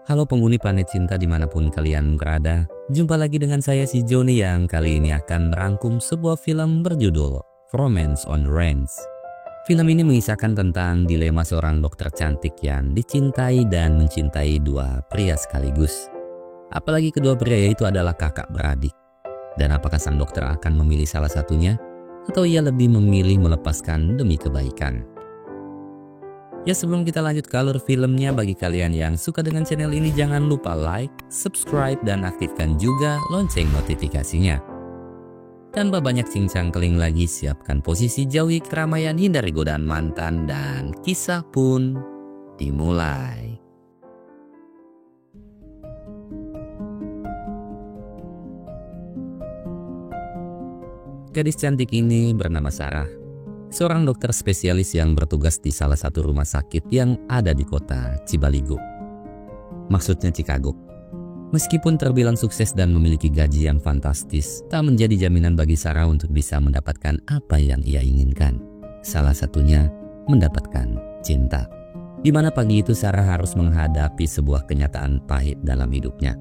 Halo penghuni planet cinta dimanapun kalian berada. Jumpa lagi dengan saya si Joni yang kali ini akan merangkum sebuah film berjudul Romance on Range. Film ini mengisahkan tentang dilema seorang dokter cantik yang dicintai dan mencintai dua pria sekaligus. Apalagi kedua pria itu adalah kakak beradik. Dan apakah sang dokter akan memilih salah satunya? Atau ia lebih memilih melepaskan demi kebaikan? Ya, sebelum kita lanjut ke alur filmnya, bagi kalian yang suka dengan channel ini jangan lupa like, subscribe, dan aktifkan juga lonceng notifikasinya. Tanpa banyak cincang keling lagi, siapkan posisi, jauhi keramaian, hindari godaan mantan, dan kisah pun dimulai. Gadis cantik ini bernama Sarah. Seorang dokter spesialis yang bertugas di salah satu rumah sakit yang ada di kota Cibaligo. Maksudnya Chicago. Meskipun terbilang sukses dan memiliki gaji yang fantastis, tak menjadi jaminan bagi Sarah untuk bisa mendapatkan apa yang ia inginkan. Salah satunya mendapatkan cinta. Di mana pagi itu Sarah harus menghadapi sebuah kenyataan pahit dalam hidupnya,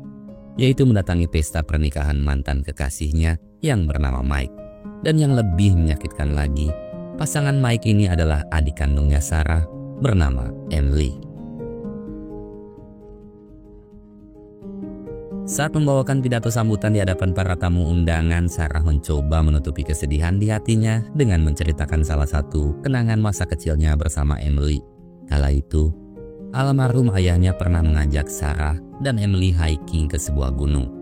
yaitu mendatangi pesta pernikahan mantan kekasihnya yang bernama Mike. Dan yang lebih menyakitkan lagi, pasangan Mike ini adalah adik kandungnya Sarah bernama Emily. Saat membawakan pidato sambutan di hadapan para tamu undangan, Sarah mencoba menutupi kesedihan di hatinya dengan menceritakan salah satu kenangan masa kecilnya bersama Emily. Kala itu, almarhum ayahnya pernah mengajak Sarah dan Emily hiking ke sebuah gunung.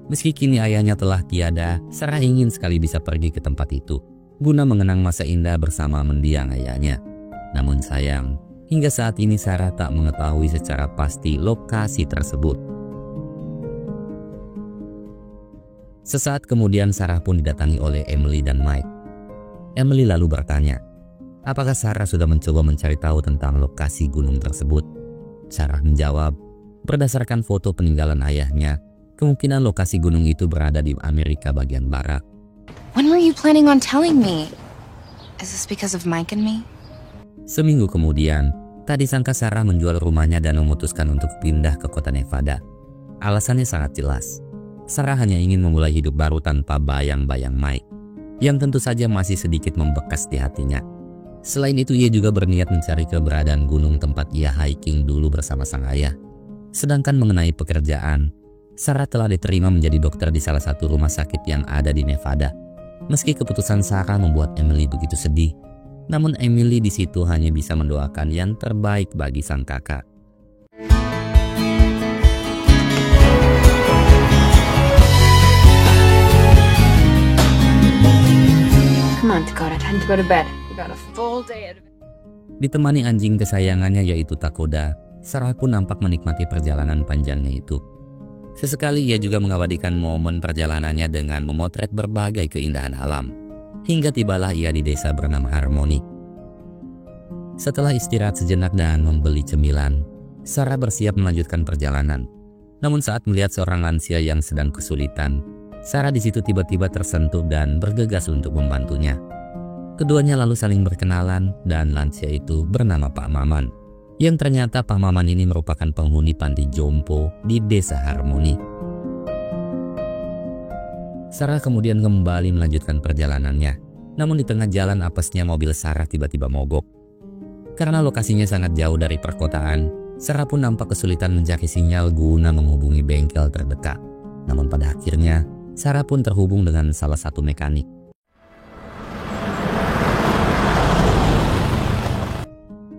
Meski kini ayahnya telah tiada, Sarah ingin sekali bisa pergi ke tempat itu guna mengenang masa indah bersama mendiang ayahnya. Namun sayang, hingga saat ini Sarah tak mengetahui secara pasti lokasi tersebut. Sesaat kemudian Sarah pun didatangi oleh Emily dan Mike. Emily lalu bertanya, apakah Sarah sudah mencoba mencari tahu tentang lokasi gunung tersebut? Sarah menjawab, berdasarkan foto peninggalan ayahnya, kemungkinan lokasi gunung itu berada di Amerika bagian barat. When were you planning on telling me? Is this because of Mike and me? Seminggu kemudian, tak disangka Sarah menjual rumahnya dan memutuskan untuk pindah ke kota Nevada. Alasannya sangat jelas. Sarah hanya ingin memulai hidup baru tanpa bayang-bayang Mike, yang tentu saja masih sedikit membekas di hatinya. Selain itu, ia juga berniat mencari keberadaan gunung tempat ia hiking dulu bersama sang ayah. Sedangkan mengenai pekerjaan, Sarah telah diterima menjadi dokter di salah satu rumah sakit yang ada di Nevada. Meski keputusan Sarah membuat Emily begitu sedih, namun Emily di situ hanya bisa mendoakan yang terbaik bagi sang kakak. Come on, Dakota, time to go to bed. We got a full day of... Ditemani anjing kesayangannya yaitu Takoda, Sarah pun nampak menikmati perjalanan panjangnya itu. Sesekali ia juga mengabadikan momen perjalanannya dengan memotret berbagai keindahan alam. Hingga tibalah ia di desa bernama Harmony. Setelah istirahat sejenak dan membeli cemilan, Sarah bersiap melanjutkan perjalanan. Namun saat melihat seorang lansia yang sedang kesulitan, Sarah di situ tiba-tiba tersentuh dan bergegas untuk membantunya. Keduanya lalu saling berkenalan dan lansia itu bernama Pak Maman. Yang ternyata Pak Maman ini merupakan penghuni panti jompo di desa Harmony. Sarah kemudian kembali melanjutkan perjalanannya. Namun di tengah jalan apesnya mobil Sarah tiba-tiba mogok. Karena lokasinya sangat jauh dari perkotaan, Sarah pun nampak kesulitan mencari sinyal guna menghubungi bengkel terdekat. Namun pada akhirnya, Sarah pun terhubung dengan salah satu mekanik.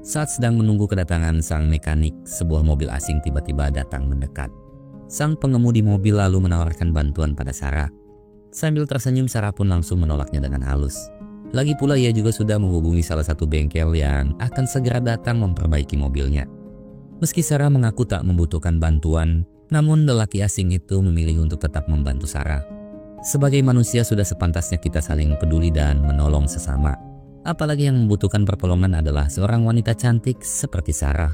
Saat sedang menunggu kedatangan sang mekanik, sebuah mobil asing tiba-tiba datang mendekat. Sang pengemudi mobil lalu menawarkan bantuan pada Sarah. Sambil tersenyum, Sarah pun langsung menolaknya dengan halus. Lagi pula ia juga sudah menghubungi salah satu bengkel yang akan segera datang memperbaiki mobilnya. Meski Sarah mengaku tak membutuhkan bantuan, namun lelaki asing itu memilih untuk tetap membantu Sarah. Sebagai manusia sudah sepantasnya kita saling peduli dan menolong sesama. Apalagi yang membutuhkan pertolongan adalah seorang wanita cantik seperti Sarah.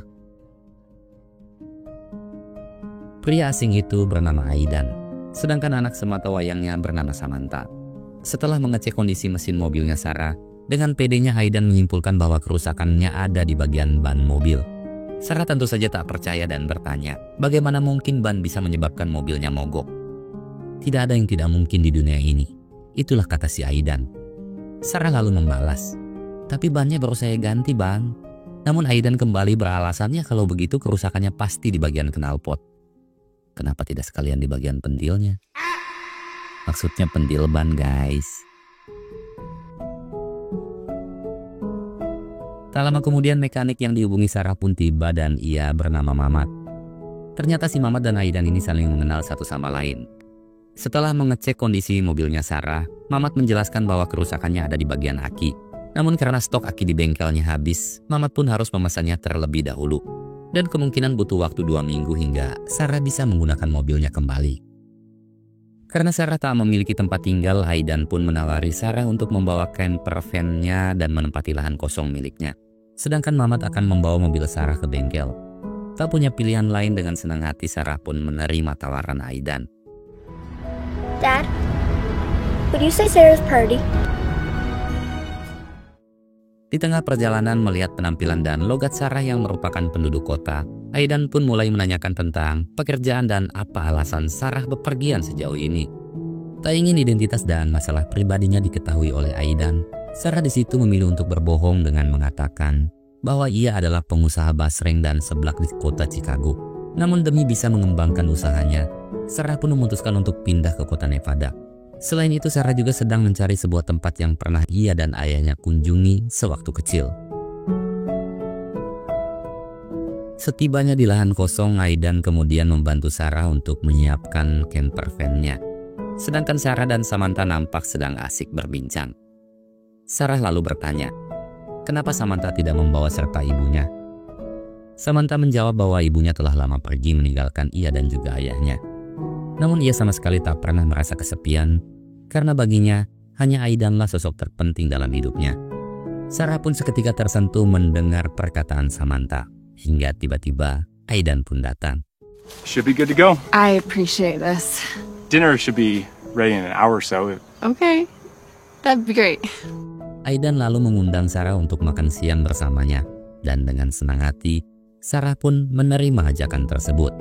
Pria asing itu bernama Aidan, sedangkan anak sematawayangnya bernama Samantha. Setelah mengecek kondisi mesin mobilnya Sarah, dengan pedenya Aidan menyimpulkan bahwa kerusakannya ada di bagian ban mobil. Sarah tentu saja tak percaya dan bertanya, bagaimana mungkin ban bisa menyebabkan mobilnya mogok? Tidak ada yang tidak mungkin di dunia ini. Itulah kata si Aidan. Sarah lalu membalas, tapi bannya baru saya ganti, Bang. Namun Aidan kembali beralasannya kalau begitu kerusakannya pasti di bagian knalpot. Kenapa tidak sekalian di bagian pentilnya? Maksudnya pentil ban, guys. Tak lama kemudian mekanik yang dihubungi Sarah pun tiba dan ia bernama Mamat. Ternyata si Mamat dan Aidan ini saling mengenal satu sama lain. Setelah mengecek kondisi mobilnya Sarah, Mamat menjelaskan bahwa kerusakannya ada di bagian aki. Namun karena stok aki di bengkelnya habis, Mamat pun harus memesannya terlebih dahulu. Dan kemungkinan butuh waktu 2 minggu hingga Sarah bisa menggunakan mobilnya kembali. Karena Sarah tak memiliki tempat tinggal, Aidan pun menawari Sarah untuk membawa camper van-nya dan menempati lahan kosong miliknya. Sedangkan Mamat akan membawa mobil Sarah ke bengkel. Tak punya pilihan lain, dengan senang hati Sarah pun menerima tawaran Aidan. Dad, would you say Sarah's party? Di tengah perjalanan melihat penampilan dan logat Sarah yang merupakan penduduk kota, Aidan pun mulai menanyakan tentang pekerjaan dan apa alasan Sarah bepergian sejauh ini. Tak ingin identitas dan masalah pribadinya diketahui oleh Aidan, Sarah di situ memilih untuk berbohong dengan mengatakan bahwa ia adalah pengusaha basreng dan seblak di kota Chicago. Namun demi bisa mengembangkan usahanya, Sarah pun memutuskan untuk pindah ke kota Nevada. Selain itu, Sarah juga sedang mencari sebuah tempat yang pernah ia dan ayahnya kunjungi sewaktu kecil. Setibanya di lahan kosong, Aidan kemudian membantu Sarah untuk menyiapkan camper van-nya. Sedangkan Sarah dan Samantha nampak sedang asik berbincang. Sarah lalu bertanya, kenapa Samantha tidak membawa serta ibunya? Samantha menjawab bahwa ibunya telah lama pergi meninggalkan ia dan juga ayahnya. Namun ia sama sekali tak pernah merasa kesepian, karena baginya hanya Aidanlah sosok terpenting dalam hidupnya. Sarah pun seketika tersentuh mendengar perkataan Samantha, hingga tiba-tiba Aidan pun datang. Should be good to go. I appreciate this. Dinner should be ready in an hour or so. Okay, that'd be great. Aidan lalu mengundang Sarah untuk makan siang bersamanya, dan dengan senang hati, Sarah pun menerima ajakan tersebut.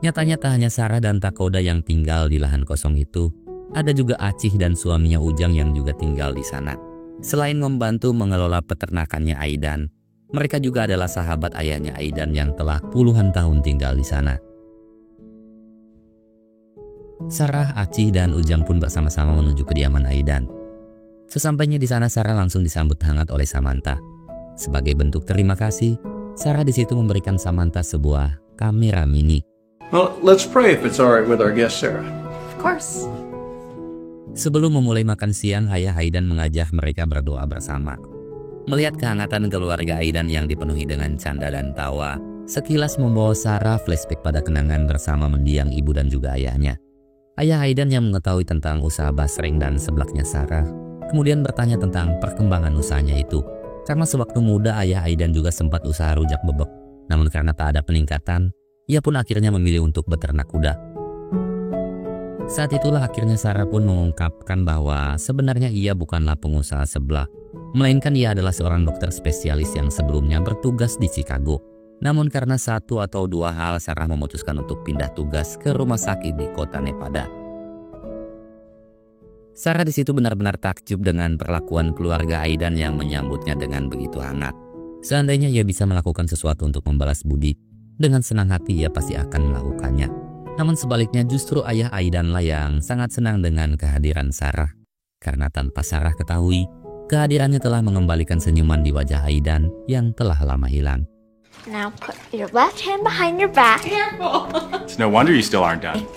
Nyatanya tak hanya Sarah dan Takoda yang tinggal di lahan kosong itu, ada juga Acih dan suaminya Ujang yang juga tinggal di sana. Selain membantu mengelola peternakannya Aidan, mereka juga adalah sahabat ayahnya Aidan yang telah puluhan tahun tinggal di sana. Sarah, Acih, dan Ujang pun bersama-sama menuju kediaman Aidan. Sesampainya di sana, Sarah langsung disambut hangat oleh Samantha. Sebagai bentuk terima kasih, Sarah di situ memberikan Samantha sebuah kamera mini. Well, let's pray if it's all right with our guest, Sarah. Of course. Sebelum memulai makan siang, ayah Aidan mengajak mereka berdoa bersama. Melihat kehangatan keluarga Aidan yang dipenuhi dengan canda dan tawa, sekilas membawa Sarah flashback pada kenangan bersama mendiang ibu dan juga ayahnya. Ayah Aidan yang mengetahui tentang usaha basreng dan seblaknya Sarah, kemudian bertanya tentang perkembangan usahanya itu. Karena sewaktu muda ayah Aidan juga sempat usaha rujak bebek, namun karena tak ada peningkatan, ia pun akhirnya memilih untuk beternak kuda. Saat itulah akhirnya Sarah pun mengungkapkan bahwa sebenarnya ia bukanlah pengusaha seblak, melainkan ia adalah seorang dokter spesialis yang sebelumnya bertugas di Chicago. Namun karena 1 atau 2 hal, Sarah memutuskan untuk pindah tugas ke rumah sakit di kota Nevada. Sarah di situ benar-benar takjub dengan perlakuan keluarga Aidan yang menyambutnya dengan begitu hangat. Seandainya ia bisa melakukan sesuatu untuk membalas budi, dengan senang hati ia pasti akan melakukannya. Namun sebaliknya justru ayah Aidanlah yang sangat senang dengan kehadiran Sarah. Karena tanpa Sarah ketahui, kehadirannya telah mengembalikan senyuman di wajah Aidan yang telah lama hilang. Now put your left hand behind your back. It's no wonder you still aren't done.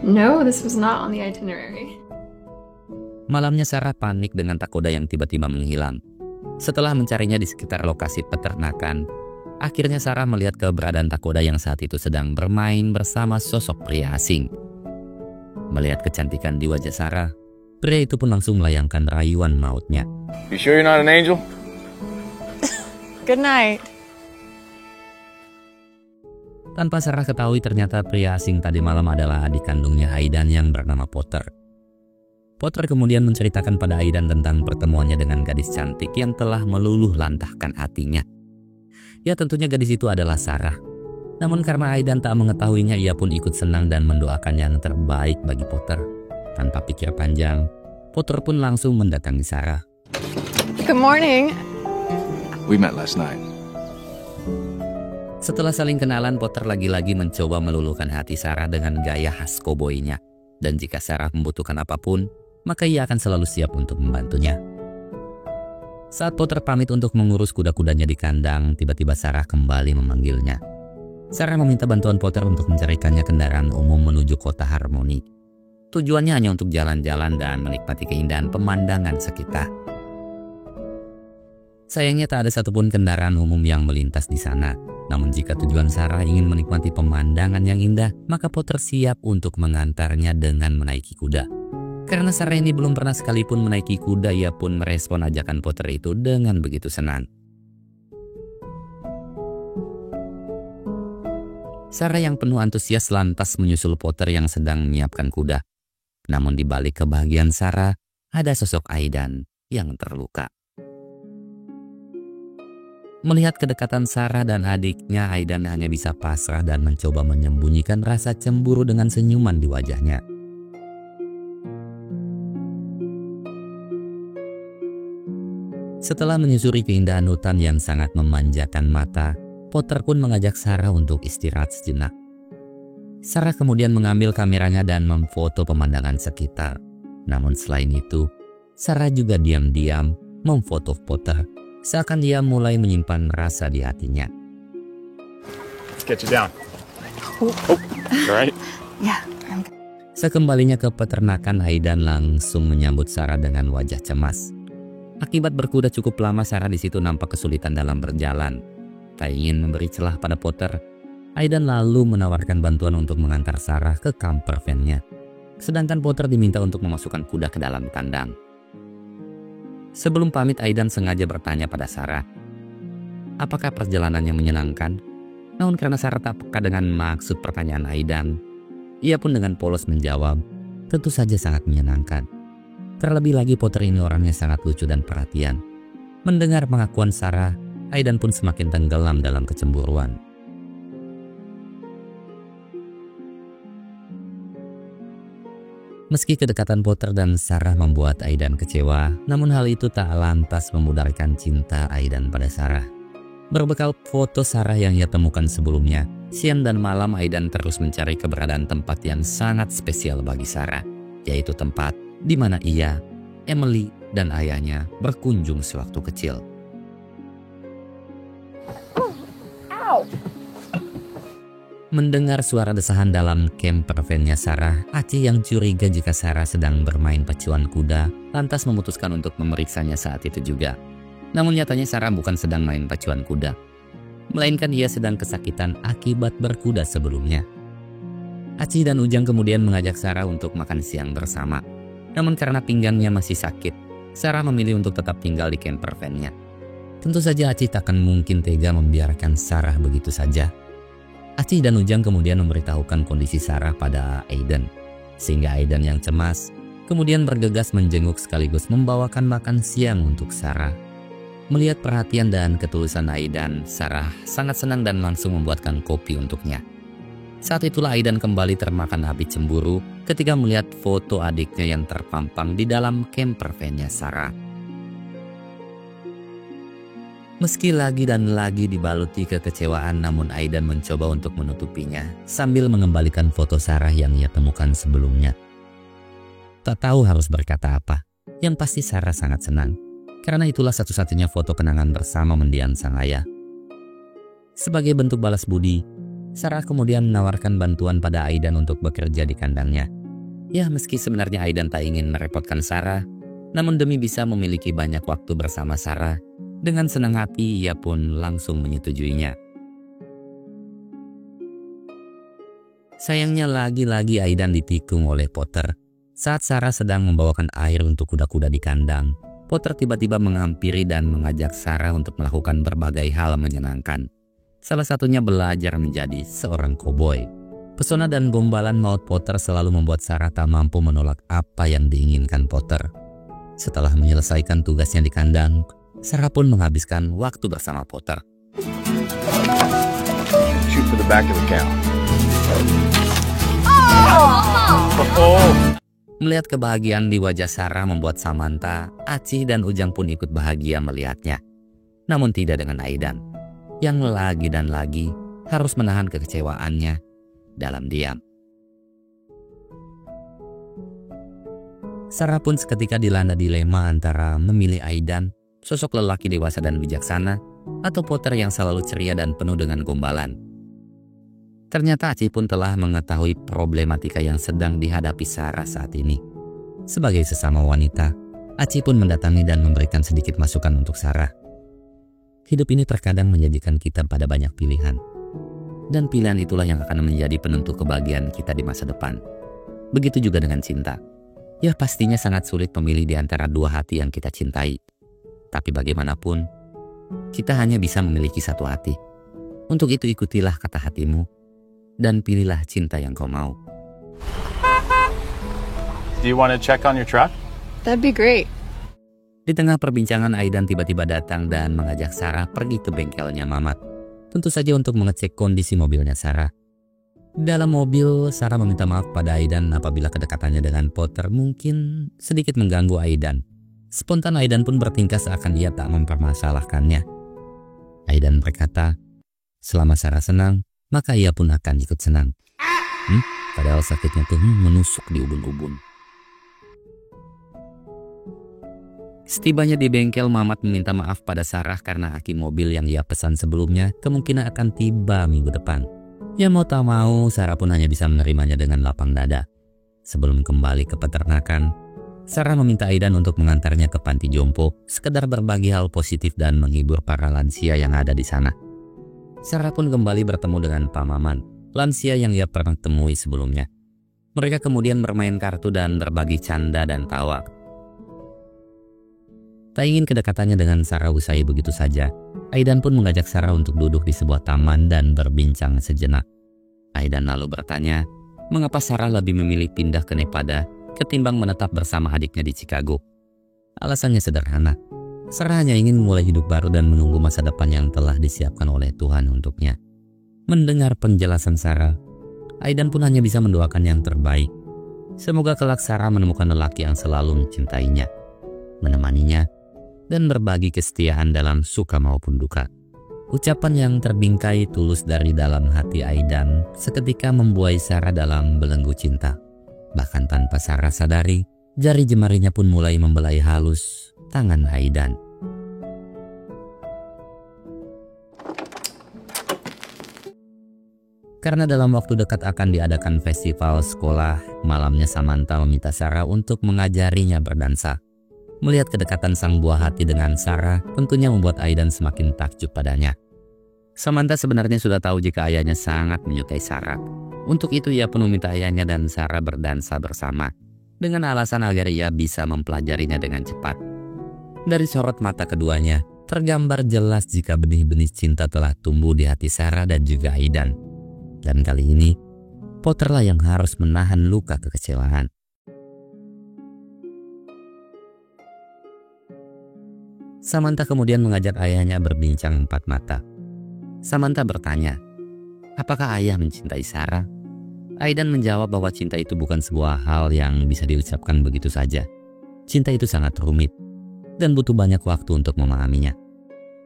No, this was not on the itinerary. Malamnya Sarah panik dengan Takoda yang tiba-tiba menghilang. Setelah mencarinya di sekitar lokasi peternakan, akhirnya Sarah melihat keberadaan Takoda yang saat itu sedang bermain bersama sosok pria asing. Melihat kecantikan di wajah Sarah, pria itu pun langsung melayangkan rayuan mautnya. You sure you're not an angel? Good night. Tanpa Sarah ketahui, ternyata pria asing tadi malam adalah adik kandungnya Aidan yang bernama Potter. Potter kemudian menceritakan pada Aidan tentang pertemuannya dengan gadis cantik yang telah meluluh lantahkan hatinya. Ya, tentunya gadis itu adalah Sarah. Namun karena Aidan tak mengetahuinya, ia pun ikut senang dan mendoakan yang terbaik bagi Potter. Tanpa pikir panjang, Potter pun langsung mendatangi Sarah. Good morning. We met last night. Setelah saling kenalan, Potter lagi-lagi mencoba meluluhkan hati Sarah dengan gaya khas koboynya. Dan jika Sarah membutuhkan apapun, maka ia akan selalu siap untuk membantunya. Saat Potter pamit untuk mengurus kuda-kudanya di kandang, tiba-tiba Sarah kembali memanggilnya. Sarah meminta bantuan Potter untuk mencarikannya kendaraan umum menuju kota Harmony. Tujuannya hanya untuk jalan-jalan dan menikmati keindahan pemandangan sekitar. Sayangnya tak ada satupun kendaraan umum yang melintas di sana. Namun jika tujuan Sarah ingin menikmati pemandangan yang indah, maka Potter siap untuk mengantarnya dengan menaiki kuda. Karena Sarah ini belum pernah sekalipun menaiki kuda, ia pun merespon ajakan Potter itu dengan begitu senang. Sarah yang penuh antusias lantas menyusul Potter yang sedang menyiapkan kuda. Namun di balik kebahagiaan Sarah, ada sosok Aidan yang terluka. Melihat kedekatan Sarah dan adiknya, Aidan hanya bisa pasrah dan mencoba menyembunyikan rasa cemburu dengan senyuman di wajahnya. Setelah menyusuri keindahan hutan yang sangat memanjakan mata, Potter pun mengajak Sarah untuk istirahat sejenak. Sarah kemudian mengambil kameranya dan memfoto pemandangan sekitar. Namun selain itu, Sarah juga diam-diam memfoto Potter, seakan dia mulai menyimpan rasa di hatinya. Let's get you down. Oh, all right. Sekembalinya ke peternakan, Aidan langsung menyambut Sarah dengan wajah cemas. Akibat berkuda cukup lama, Sarah di situ nampak kesulitan dalam berjalan. Tak ingin memberi celah pada Potter, Aidan lalu menawarkan bantuan untuk mengantar Sarah ke camper van-nya. Sedangkan Potter diminta untuk memasukkan kuda ke dalam kandang. Sebelum pamit, Aidan sengaja bertanya pada Sarah, apakah perjalanannya menyenangkan? Namun karena Sarah tak peka dengan maksud pertanyaan Aidan, ia pun dengan polos menjawab, tentu saja sangat menyenangkan. Terlebih lagi Potter ini orangnya sangat lucu dan perhatian. Mendengar pengakuan Sarah, Aidan pun semakin tenggelam dalam kecemburuan. Meski kedekatan Potter dan Sarah membuat Aidan kecewa, namun hal itu tak lantas memudarkan cinta Aidan pada Sarah. Berbekal foto Sarah yang ia temukan sebelumnya, siang dan malam Aidan terus mencari keberadaan tempat yang sangat spesial bagi Sarah, yaitu tempat di mana ia, Emily, dan ayahnya berkunjung sewaktu kecil. Mendengar suara desahan dalam camper van-nya Sarah, Aci yang curiga jika Sarah sedang bermain pacuan kuda, lantas memutuskan untuk memeriksanya saat itu juga. Namun nyatanya Sarah bukan sedang main pacuan kuda, melainkan ia sedang kesakitan akibat berkuda sebelumnya. Aci dan Ujang kemudian mengajak Sarah untuk makan siang bersama. Namun karena pinggangnya masih sakit, Sarah memilih untuk tetap tinggal di camper van-nya. Tentu saja Aci takkan mungkin tega membiarkan Sarah begitu saja. Aci dan Ujang kemudian memberitahukan kondisi Sarah pada Aidan, sehingga Aidan yang cemas kemudian bergegas menjenguk sekaligus membawakan makan siang untuk Sarah. Melihat perhatian dan ketulusan Aidan, Sarah sangat senang dan langsung membuatkan kopi untuknya. Saat itulah Aidan kembali termakan api cemburu ketika melihat foto adiknya yang terpampang di dalam camper van-nya Sarah. Meski lagi dan lagi dibaluti kekecewaan, namun Aidan mencoba untuk menutupinya sambil mengembalikan foto Sarah yang ia temukan sebelumnya. Tak tahu harus berkata apa, yang pasti Sarah sangat senang, karena itulah satu-satunya foto kenangan bersama mendiang sang ayah. Sebagai bentuk balas budi, Sarah kemudian menawarkan bantuan pada Aidan untuk bekerja di kandangnya. Ya, meski sebenarnya Aidan tak ingin merepotkan Sarah, namun demi bisa memiliki banyak waktu bersama Sarah, dengan senang hati ia pun langsung menyetujuinya. Sayangnya lagi-lagi Aidan ditikung oleh Potter. Saat Sarah sedang membawakan air untuk kuda-kuda di kandang, Potter tiba-tiba menghampiri dan mengajak Sarah untuk melakukan berbagai hal menyenangkan. Salah satunya belajar menjadi seorang koboi. Pesona dan gombalan maut Potter selalu membuat Sarah tak mampu menolak apa yang diinginkan Potter. Setelah menyelesaikan tugasnya di kandang, Sarah pun menghabiskan waktu bersama Potter. Shoot for the back of the cow. Melihat kebahagiaan di wajah Sarah membuat Samantha, Aci, dan Ujang pun ikut bahagia melihatnya. Namun tidak dengan Aidan, yang lagi dan lagi harus menahan kekecewaannya dalam diam. Sarah pun seketika dilanda dilema antara memilih Aidan, sosok lelaki dewasa dan bijaksana, atau Potter yang selalu ceria dan penuh dengan gombalan. Ternyata Aci pun telah mengetahui problematika yang sedang dihadapi Sarah saat ini. Sebagai sesama wanita, Aci pun mendatangi dan memberikan sedikit masukan untuk Sarah. Hidup ini terkadang menjadikan kita pada banyak pilihan. Dan pilihan itulah yang akan menjadi penentu kebahagiaan kita di masa depan. Begitu juga dengan cinta. Ya pastinya sangat sulit memilih di antara dua hati yang kita cintai. Tapi bagaimanapun, kita hanya bisa memiliki satu hati. Untuk itu ikutilah kata hatimu dan pilihlah cinta yang kau mau. Do you want to check on your truck? That'd be great. Di tengah perbincangan, Aidan tiba-tiba datang dan mengajak Sarah pergi ke bengkelnya Mamat. Tentu saja untuk mengecek kondisi mobilnya Sarah. Dalam mobil, Sarah meminta maaf pada Aidan apabila kedekatannya dengan Potter mungkin sedikit mengganggu Aidan. Spontan Aidan pun bertingkah seakan dia tak mempermasalahkannya. Aidan berkata, selama Sarah senang, maka ia pun akan ikut senang. Padahal sakitnya tuh menusuk di ubun-ubun. Setibanya di bengkel, Mamat meminta maaf pada Sarah karena aki mobil yang ia pesan sebelumnya kemungkinan akan tiba minggu depan. Ya mau tak mau, Sarah pun hanya bisa menerimanya dengan lapang dada. Sebelum kembali ke peternakan, Sarah meminta Aidan untuk mengantarnya ke panti jompo, sekedar berbagi hal positif dan menghibur para lansia yang ada di sana. Sarah pun kembali bertemu dengan Pak Maman, lansia yang ia pernah temui sebelumnya. Mereka kemudian bermain kartu dan berbagi canda dan tawa. Tak ingin kedekatannya dengan Sarah usai begitu saja, Aidan pun mengajak Sarah untuk duduk di sebuah taman dan berbincang sejenak. Aidan lalu bertanya, mengapa Sarah lebih memilih pindah ke Nevada ketimbang menetap bersama adiknya di Chicago. Alasannya sederhana, Sarah hanya ingin memulai hidup baru dan menunggu masa depan yang telah disiapkan oleh Tuhan untuknya. Mendengar penjelasan Sarah, Aidan pun hanya bisa mendoakan yang terbaik. Semoga kelak Sarah menemukan lelaki yang selalu mencintainya, menemaninya, dan berbagi kesetiaan dalam suka maupun duka. Ucapan yang terbingkai tulus dari dalam hati Aidan seketika membuai Sarah dalam belenggu cinta. Bahkan tanpa Sarah sadari, jari jemarinya pun mulai membelai halus tangan Aidan. Karena dalam waktu dekat akan diadakan festival sekolah, malamnya Samantha meminta Sarah untuk mengajarinya berdansa. Melihat kedekatan sang buah hati dengan Sarah tentunya membuat Aidan semakin takjub padanya. Samantha sebenarnya sudah tahu jika ayahnya sangat menyukai Sarah. Untuk itu ia pun meminta ayahnya dan Sarah berdansa bersama, dengan alasan agar ia bisa mempelajarinya dengan cepat. Dari sorot mata keduanya, tergambar jelas jika benih-benih cinta telah tumbuh di hati Sarah dan juga Aidan. Dan kali ini, Potterlah yang harus menahan luka kekecewaan. Samantha kemudian mengajak ayahnya berbincang empat mata. Samantha bertanya, apakah ayah mencintai Sarah? Aidan menjawab bahwa cinta itu bukan sebuah hal yang bisa diucapkan begitu saja. Cinta itu sangat rumit dan butuh banyak waktu untuk memahaminya.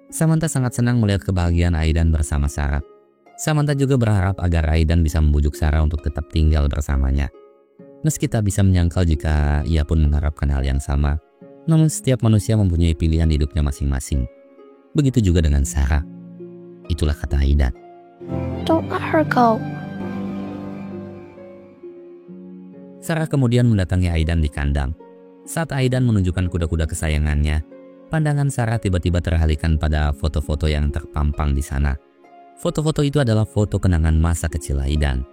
Samantha sangat senang melihat kebahagiaan Aidan bersama Sarah. Samantha juga berharap agar Aidan bisa membujuk Sarah untuk tetap tinggal bersamanya. Meski tak bisa menyangkal jika ia pun mengharapkan hal yang sama, namun setiap manusia mempunyai pilihan hidupnya masing-masing. Begitu juga dengan Sarah. Itulah kata Aidan. Don't let her go. Sarah kemudian mendatangi Aidan di kandang. Saat Aidan menunjukkan kuda-kuda kesayangannya, pandangan Sarah tiba-tiba teralihkan pada foto-foto yang terpampang di sana. Foto-foto itu adalah foto kenangan masa kecil Aidan.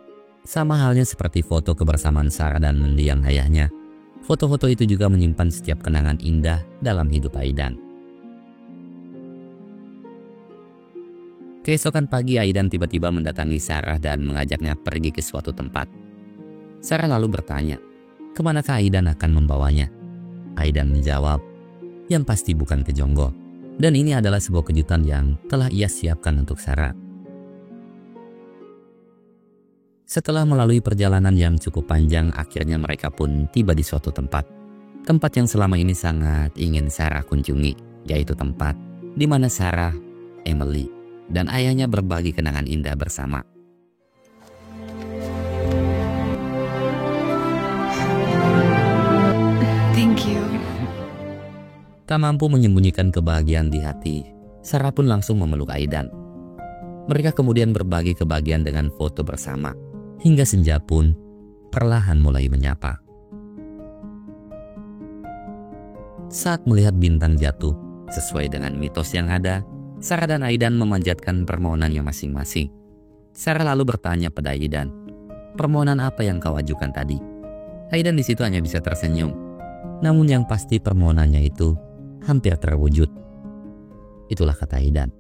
Sama halnya seperti foto kebersamaan Sarah dan mendiang ayahnya, foto-foto itu juga menyimpan setiap kenangan indah dalam hidup Aidan. Keesokan pagi Aidan tiba-tiba mendatangi Sarah dan mengajaknya pergi ke suatu tempat. Sarah lalu bertanya, kemanakah Aidan akan membawanya? Aidan menjawab, yang pasti bukan ke Jonggol. Dan ini adalah sebuah kejutan yang telah ia siapkan untuk Sarah. Setelah melalui perjalanan yang cukup panjang, akhirnya mereka pun tiba di suatu tempat. Tempat yang selama ini sangat ingin Sarah kunjungi, yaitu tempat di mana Sarah, Emily, dan ayahnya berbagi kenangan indah bersama. Thank you. Tak mampu menyembunyikan kebahagiaan di hati, Sarah pun langsung memeluk Aidan. Mereka kemudian berbagi kebahagiaan dengan foto bersama, hingga senja pun perlahan mulai menyapa. Saat melihat bintang jatuh, sesuai dengan mitos yang ada, Sarah dan Aidan memanjatkan permohonannya masing-masing. Sarah lalu bertanya pada Aidan, permohonan apa yang kau ajukan tadi? Aidan di situ hanya bisa tersenyum. Namun yang pasti permohonannya itu hampir terwujud. Itulah kata Aidan.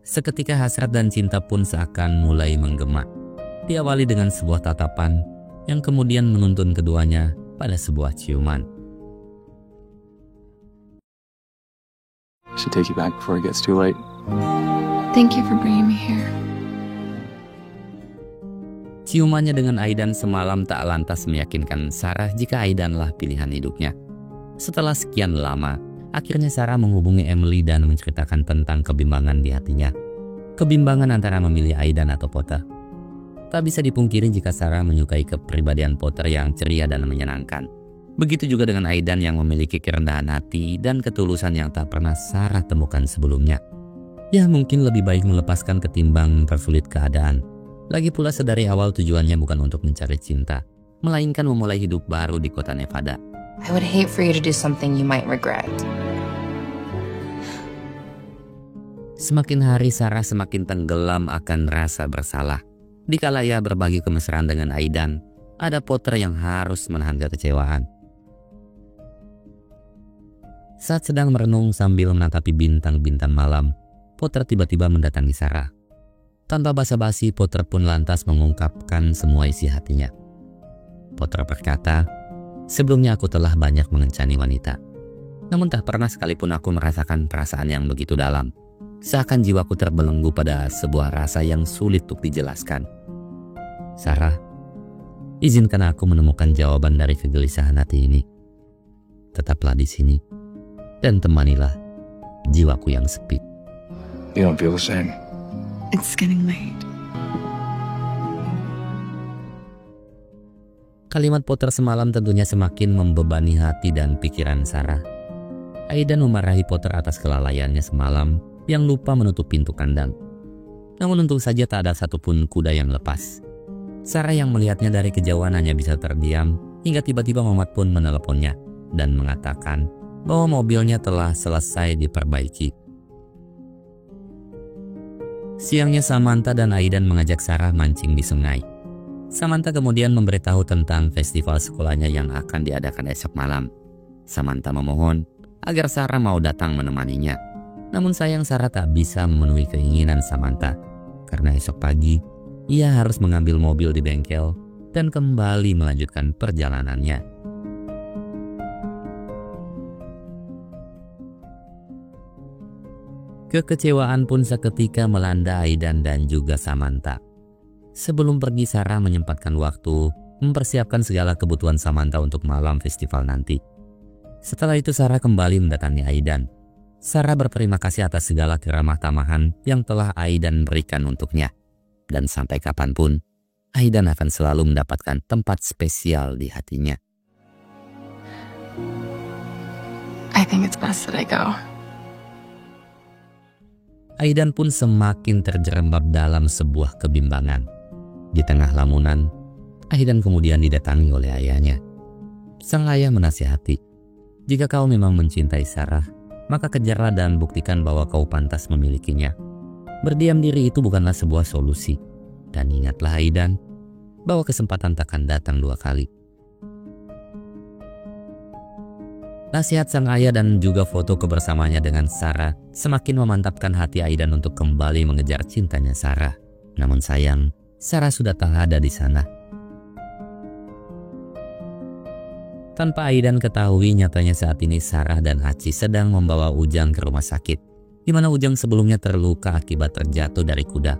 Seketika hasrat dan cinta pun seakan mulai menggema. Diawali dengan sebuah tatapan yang kemudian menuntun keduanya pada sebuah ciuman. Should take you back before it gets too late. Thank you for bringing me here. Ciumannya dengan Aidan semalam tak lantas meyakinkan Sarah jika Aidanlah pilihan hidupnya. Setelah sekian lama, akhirnya Sarah menghubungi Emily dan menceritakan tentang kebimbangan di hatinya. Kebimbangan antara memilih Aidan atau Potter. Tak bisa dipungkiri jika Sarah menyukai kepribadian Potter yang ceria dan menyenangkan. Begitu juga dengan Aidan yang memiliki kerendahan hati dan ketulusan yang tak pernah Sarah temukan sebelumnya. Ya mungkin lebih baik melepaskan ketimbang mempersulit keadaan. Lagi pula sedari awal tujuannya bukan untuk mencari cinta, melainkan memulai hidup baru di kota Nevada. I would hate for you to do something you might regret. Semakin hari Sarah semakin tenggelam akan rasa bersalah. Dikala ia berbagi kemesraan dengan Aidan, ada Potter yang harus menahan kekecewaan. Saat sedang merenung sambil menatapi bintang-bintang malam, Potter tiba-tiba mendatangi Sarah. Tanpa basa-basi, Potter pun lantas mengungkapkan semua isi hatinya. Potter berkata, sebelumnya aku telah banyak mengencani wanita. Namun tak pernah sekalipun aku merasakan perasaan yang begitu dalam. Seakan jiwaku terbelenggu pada sebuah rasa yang sulit untuk dijelaskan. Sarah, izinkan aku menemukan jawaban dari kegelisahan hati ini. Tetaplah di sini dan temanilah jiwaku yang sepi. You don't feel the same. It's getting late. Kalimat Potter semalam tentunya semakin membebani hati dan pikiran Sarah. Aidan memarahi Potter atas kelalaiannya semalam yang lupa menutup pintu kandang. Namun untung saja tak ada satupun kuda yang lepas. Sarah yang melihatnya dari kejauhan hanya bisa terdiam hingga tiba-tiba Mamat pun meneleponnya dan mengatakan bahwa mobilnya telah selesai diperbaiki. Siangnya Samantha dan Aidan mengajak Sarah mancing di sungai. Samantha kemudian memberitahu tentang festival sekolahnya yang akan diadakan esok malam. Samantha memohon agar Sarah mau datang menemaninya. Namun sayang Sarah tak bisa memenuhi keinginan Samantha karena esok pagi ia harus mengambil mobil di bengkel dan kembali melanjutkan perjalanannya. Kekecewaan pun seketika melanda Aidan dan juga Samantha. Sebelum pergi, Sarah menyempatkan waktu mempersiapkan segala kebutuhan Samantha untuk malam festival nanti. Setelah itu Sarah kembali mendatangi Aidan. Sarah berterima kasih atas segala keramah tamahan yang telah Aidan berikan untuknya. Dan sampai kapanpun, Aidan akan selalu mendapatkan tempat spesial di hatinya. I think it's best that I go. Aidan pun semakin terjerembab dalam sebuah kebimbangan. Di tengah lamunan, Aidan kemudian didatangi oleh ayahnya. Sang ayah menasihati, jika kau memang mencintai Sarah, maka kejarlah dan buktikan bahwa kau pantas memilikinya. Berdiam diri itu bukanlah sebuah solusi. Dan ingatlah Aidan, bahwa kesempatan takkan datang dua kali. Nasihat sang ayah dan juga foto kebersamaannya dengan Sarah semakin memantapkan hati Aidan untuk kembali mengejar cintanya Sarah. Namun sayang, Sarah sudah tak ada di sana. Tanpa Aidan ketahui, nyatanya saat ini Sarah dan Hachi sedang membawa Ujang ke rumah sakit, di mana Ujang sebelumnya terluka akibat terjatuh dari kuda.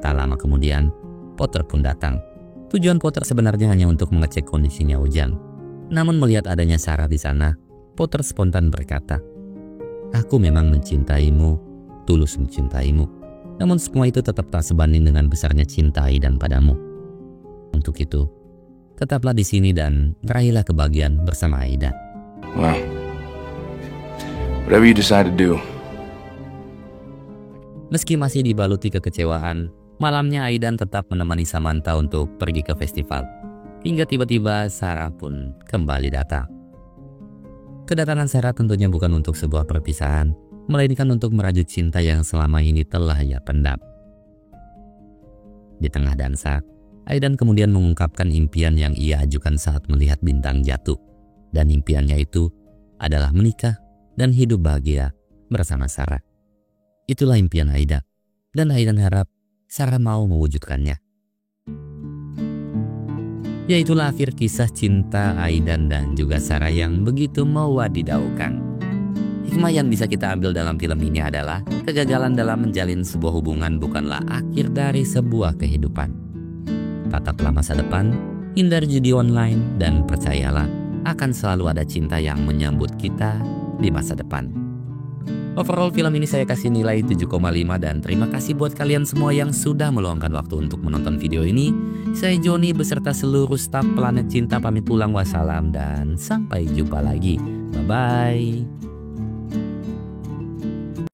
Tak lama kemudian, Potter pun datang. Tujuan Potter sebenarnya hanya untuk mengecek kondisinya Ujang. Namun melihat adanya Sarah di sana, Potter spontan berkata, "Aku memang mencintaimu, tulus mencintaimu. Namun semua itu tetap tak sebanding dengan besarnya cinta Aidan padamu. Untuk itu, tetaplah di sini dan raihlah kebahagiaan bersama Aidan." Well, whatever you decide to do. Meski masih dibaluti kekecewaan, malamnya Aidan tetap menemani Samantha untuk pergi ke festival. Hingga tiba-tiba Sarah pun kembali datang. Kedatangan Sarah tentunya bukan untuk sebuah perpisahan, melainkan untuk merajut cinta yang selama ini telah ia pendam. Di tengah dansa, Aidan kemudian mengungkapkan impian yang ia ajukan saat melihat bintang jatuh. Dan impiannya itu adalah menikah dan hidup bahagia bersama Sarah. Itulah impian Aidan, dan Aidan harap Sarah mau mewujudkannya. Ya, itulah akhir kisah cinta Aidan dan juga Sarah yang begitu mewadidaukan. Hikmah yang bisa kita ambil dalam film ini adalah kegagalan dalam menjalin sebuah hubungan bukanlah akhir dari sebuah kehidupan. Tataplah masa depan, hindari judi online, dan percayalah akan selalu ada cinta yang menyambut kita di masa depan. Overall film ini saya kasih nilai 7,5 dan terima kasih buat kalian semua yang sudah meluangkan waktu untuk menonton video ini. Saya Joni beserta seluruh staf Planet Cinta pamit pulang, wassalam dan sampai jumpa lagi. Bye-bye.